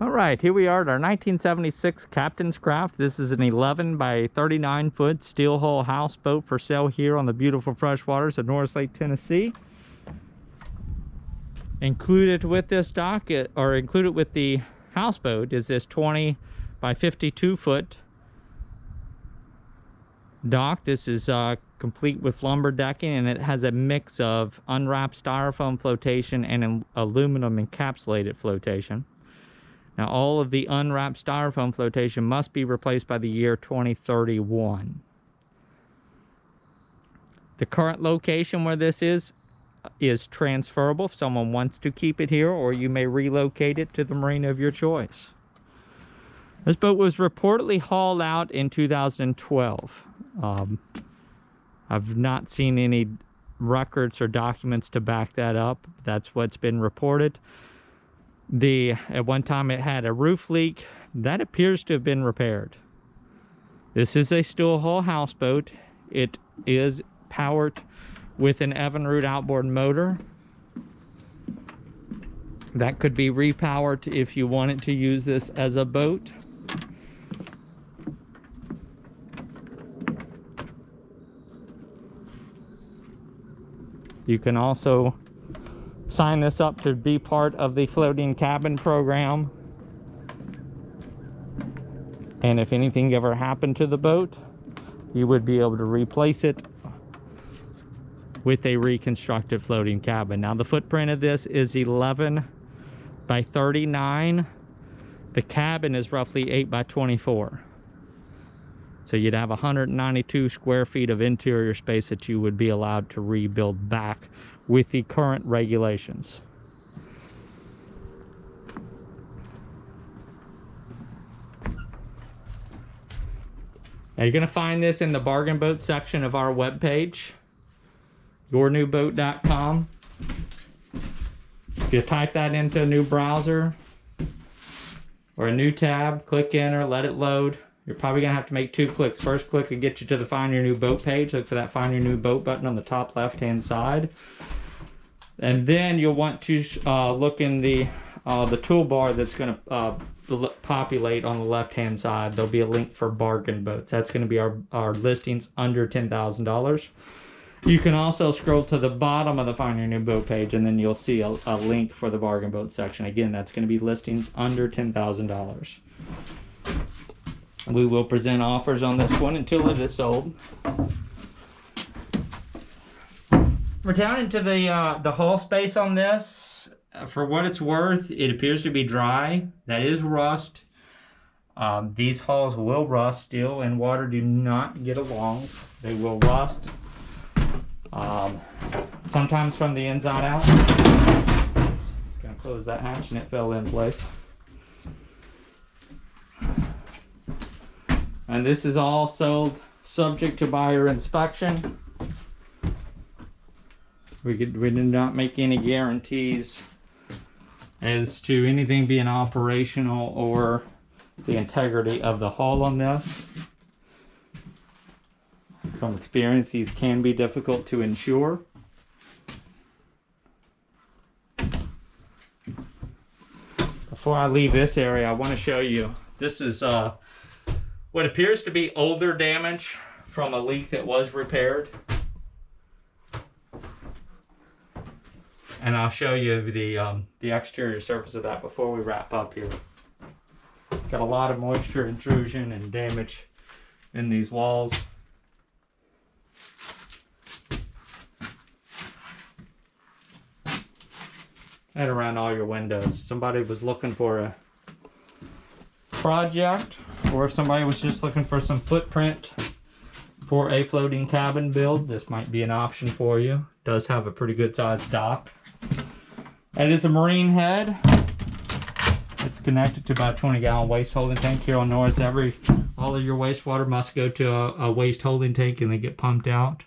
All right, here we are at our 1976 Captain's Craft. This is an 11 by 39 foot steel hull houseboat for sale here on the beautiful freshwaters of Norris Lake, Tennessee. Included with this dock, or included with the houseboat, is this 20 by 52 foot dock. This is complete with lumber decking, and it has a mix of unwrapped styrofoam flotation and aluminum encapsulated flotation. Now, all of the unwrapped styrofoam flotation must be replaced by the year 2031. The current location where this is transferable if someone wants to keep it here, or you may relocate it to the marina of your choice. This boat was reportedly hauled out in 2012. I've not seen any records or documents to back that up. That's what's been reported. At one time it had a roof leak. That appears to have been repaired. This is a steel hull houseboat. It is powered with an Evinrude outboard motor. That could be repowered if you wanted to use this as a boat. You can also sign this up to be part of the floating cabin program. And if anything ever happened to the boat, you would be able to replace it with a reconstructed floating cabin. Now, the footprint of this is 11 by 39. The cabin is roughly 8 by 24. So you'd have 192 square feet of interior space that you would be allowed to rebuild back with the current regulations. Now, you're going to find this in the bargain boat section of our webpage, yournewboat.com. If you type that into a new browser or a new tab, click enter, let it load. You're probably going to have to make 2 clicks. First click will get you to the Find Your New Boat page. Look for that Find Your New Boat button on the top left-hand side. And then you'll want to look in the toolbar that's going to populate on the left-hand side. There'll be a link for bargain boats. That's going to be our listings under $10,000. You can also scroll to the bottom of the Find Your New Boat page, and then you'll see a link for the bargain boat section. Again, that's going to be listings under $10,000. We will present offers on this one until it is sold. We're down into the hull space on this. For what it's worth, it appears to be dry. That is rust. These hulls will rust. Steel and water do not get along. They will rust. Sometimes from the inside out. Just gonna close that hatch and it fell in place. And this is all sold subject to buyer inspection. We did not make any guarantees as to anything being operational or the integrity of the hull on this. From experience, these can be difficult to insure. Before I leave this area, I want to show you, this is what appears to be older damage from a leak that was repaired. And I'll show you the exterior surface of that before we wrap up here. Got a lot of moisture intrusion and damage in these walls. And around all your windows. Somebody was looking for a project, or if somebody was just looking for some footprint for a floating cabin build, this might be an option for you. It does have a pretty good sized dock. It is a marine head. It's connected to about a 20-gallon waste holding tank. Here on Norris, all of your wastewater must go to a waste holding tank and they get pumped out.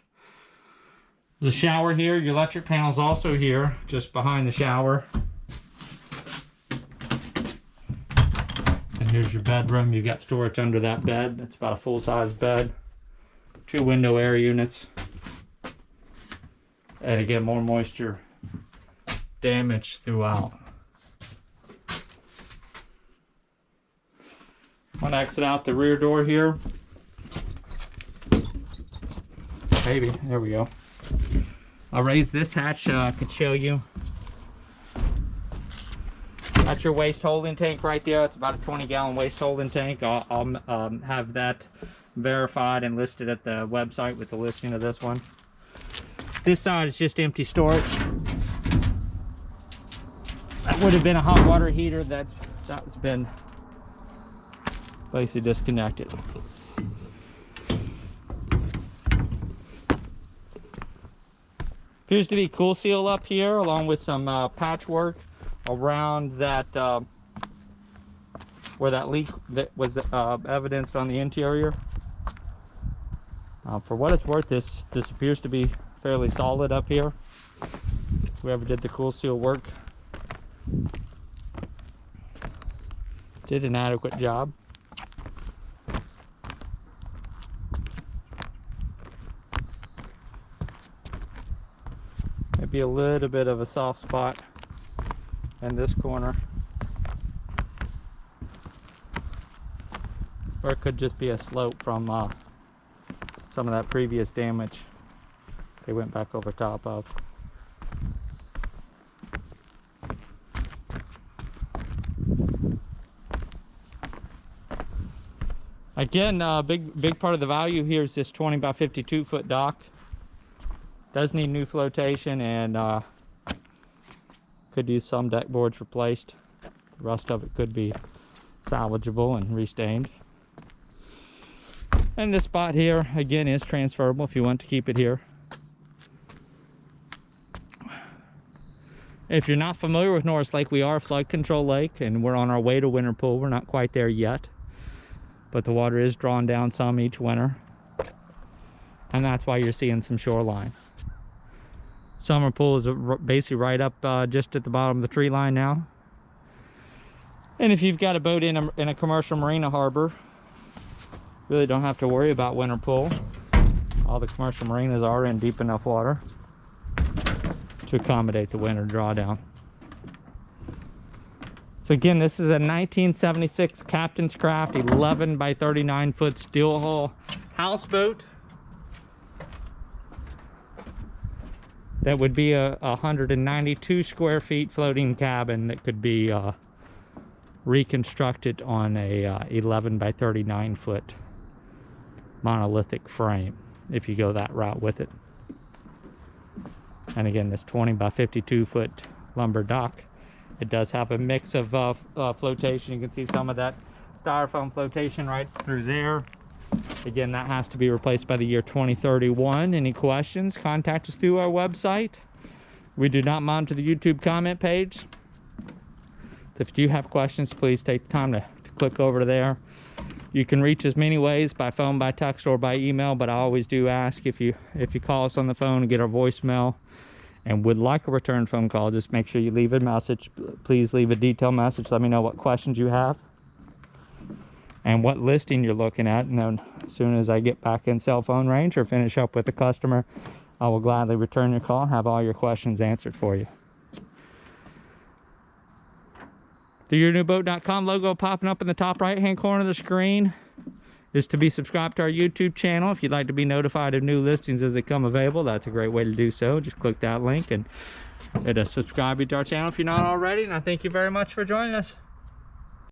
There's a shower here. Your electric panel's also here, just behind the shower. And here's your bedroom. You've got storage under that bed. It's about a full-size bed. 2 window air units. And again, more moisture damage throughout. Want to exit out the rear door here. Maybe, there we go. I'll raise this hatch so I could show you. That's your waste holding tank right there. It's about a 20-gallon waste holding tank. I'll have that verified and listed at the website with the listing of this one. This side is just empty storage. That would have been a hot water heater that's been basically disconnected. Appears to be cool seal up here, along with some patchwork around that where that leak that was evidenced on the interior. For what it's worth, this appears to be fairly solid up here. Whoever did the cool seal work did an adequate job. Maybe a little bit of a soft spot in this corner, or it could just be a slope from some of that previous damage they went back over top of. Again, big part of the value here is this 20 by 52 foot dock. Does need new flotation and could use some deck boards replaced. The rest of it could be salvageable and restained. And this spot here again is transferable if you want to keep it here. If you're not familiar with Norris Lake, we are a flood control lake and we're on our way to winter pool. We're not quite there yet, but the water is drawn down some each winter, and that's why you're seeing some shoreline. Summer pool is basically right up just at the bottom of the tree line now. And if you've got a boat in a commercial marina harbor, really don't have to worry about winter pool. All the commercial marinas are in deep enough water to accommodate the winter drawdown. So again, this is a 1976 Captain's Craft 11 by 39 foot steel hull houseboat. That would be a 192 square feet floating cabin that could be reconstructed on a 11 by 39 foot monolithic frame if you go that route with it. And again, this 20 by 52 foot lumber dock, it does have a mix of flotation. You can see some of that styrofoam flotation right through there. Again, that has to be replaced by the year 2031. Any questions, contact us through our website. We do not monitor the YouTube comment page. So if you have questions, please take the time to click over to there. You can reach us many ways, by phone, by text, or by email, but I always do ask if you call us on the phone and get our voicemail and would like a return phone call, just make sure you leave a message. Please leave a detailed message. Let me know what questions you have and what listing you're looking at, and then as soon as I get back in cell phone range or finish up with the customer, I will gladly return your call and have all your questions answered for you. The YourNewBoat.com logo popping up in the top right hand corner of the screen is to be subscribed to our YouTube channel. If you'd like to be notified of new listings as they come available, that's a great way to do so. Just click that link and it'll subscribe you to our channel if you're not already, and I thank you very much for joining us.